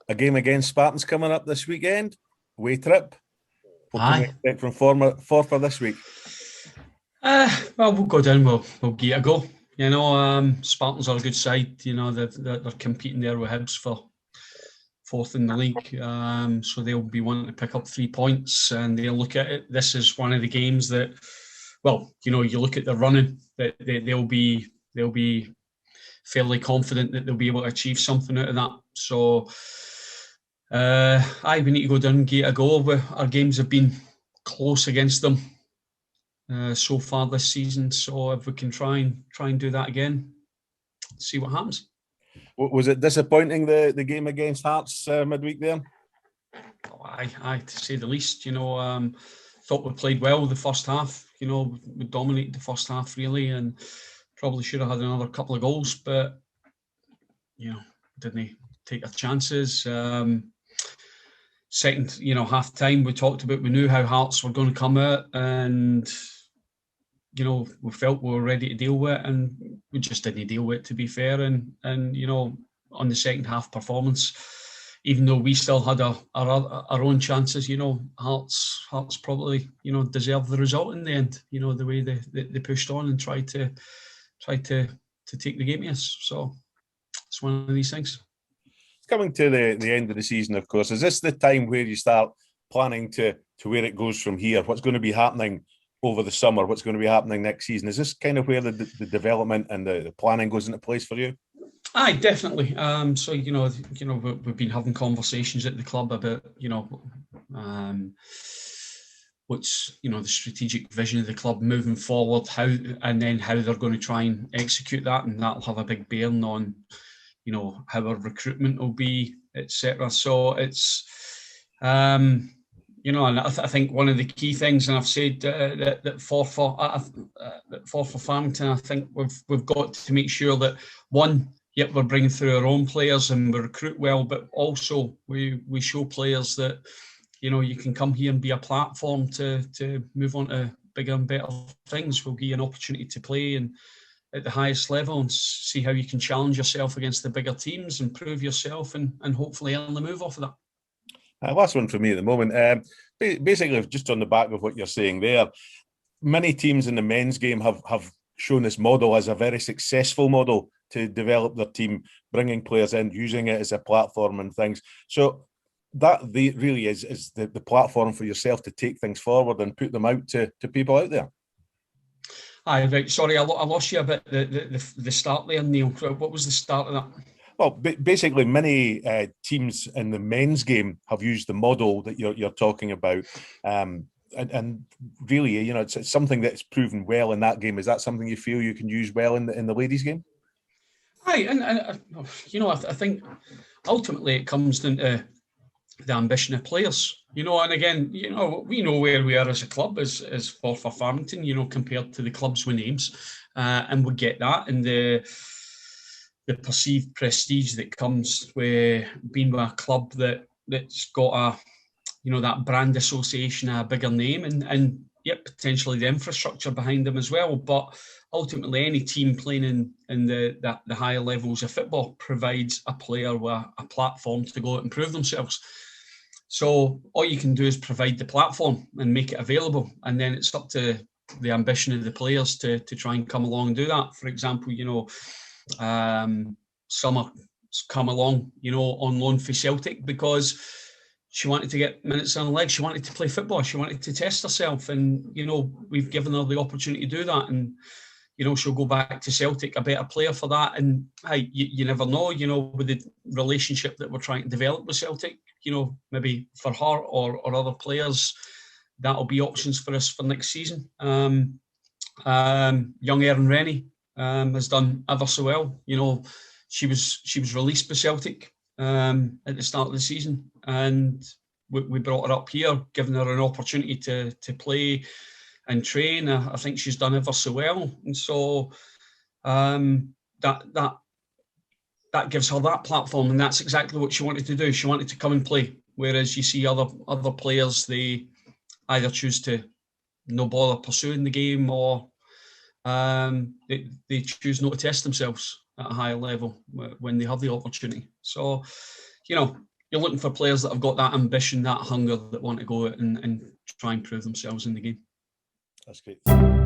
A game against Spartans coming up this weekend. Away trip. What can we Aye. expect from Forfar this week? Well, we'll go down. We'll give it a go. Spartans are a good side. They're competing there with Hibs for fourth in the league. So they'll be wanting to pick up 3 points, and they'll look at it. This is one of the games that, well, you look at the running that they'll be fairly confident that they'll be able to achieve something out of that. So, we need to go down and give it a go. Our games have been close against them so far this season. So if we can try and do that again, see what happens. Was it disappointing the game against Hearts midweek there? Aye, to say the least. Thought we played well the first half. We dominated the first half really, and probably should have had another couple of goals, but didn't take our chances. Second, half time we talked about. We knew how Hearts were going to come out, and we felt we were ready to deal with it, and we just didn't deal with it, to be fair. And on the second half performance, even though we still had our own chances, Hearts probably deserved the result in the end. The way they pushed on and tried to take the game to us. So it's one of these things. It's coming to the end of the season, of course. Is this the time where you start planning to where it goes from here? What's going to be happening over the summer? What's going to be happening next season? Is this kind of where the development and the planning goes into place for you? Aye, definitely. So we've been having conversations at the club about what's the strategic vision of the club moving forward, how they're going to try and execute that, and that'll have a big bearing on how our recruitment will be, etc. So it's and I think one of the key things, and I've said that Forfar Farmington, I think we've got to make sure that we're bringing through our own players and we recruit well, but also we show players that you can come here and be a platform to move on to bigger and better things. We'll give you an opportunity to play and at the highest level and see how you can challenge yourself against the bigger teams and prove yourself and hopefully earn the move off of that. Last one for me at the moment. Basically, just on the back of what you're saying there, many teams in the men's game have shown this model as a very successful model to develop their team, bringing players in, using it as a platform and things. So that really is the platform for yourself to take things forward and put them out to people out there. Aye, right. Sorry, I lost you a bit. The start there, Neil. What was the start of that? Well, basically, many teams in the men's game have used the model that you're talking about, and really, it's something that's proven well in that game. Is that something you feel you can use well in the ladies' game? Aye, and I think ultimately it comes down to the ambition of players. And again, we know where we are as a club, as Forfar Farmington, compared to the clubs with names, and we get that, and the perceived prestige that comes with being with a club that's got that brand association, a bigger name, and potentially the infrastructure behind them as well. But ultimately, any team playing in the higher levels of football provides a player with a platform to go out and prove themselves. So all you can do is provide the platform and make it available, and then it's up to the ambition of the players to try and come along and do that. For example, Summer come along, on loan for Celtic because she wanted to get minutes on the leg. She wanted to play football. She wanted to test herself, and we've given her the opportunity to do that. And she'll go back to Celtic a better player for that. And you never know. With the relationship that we're trying to develop with Celtic, maybe for her or other players, that'll be options for us for next season. Young Erin Rennie has done ever so well. She was released by Celtic at the start of the season, and we brought her up here, giving her an opportunity to play and train. I think she's done ever so well, and so that gives her that platform, and that's exactly what she wanted to do. She wanted to come and play. Whereas you see other players, they either choose to no bother pursuing the game, or they choose not to test themselves at a higher level when they have the opportunity. So, you're looking for players that have got that ambition, that hunger, that want to go out and try and prove themselves in the game. That's great.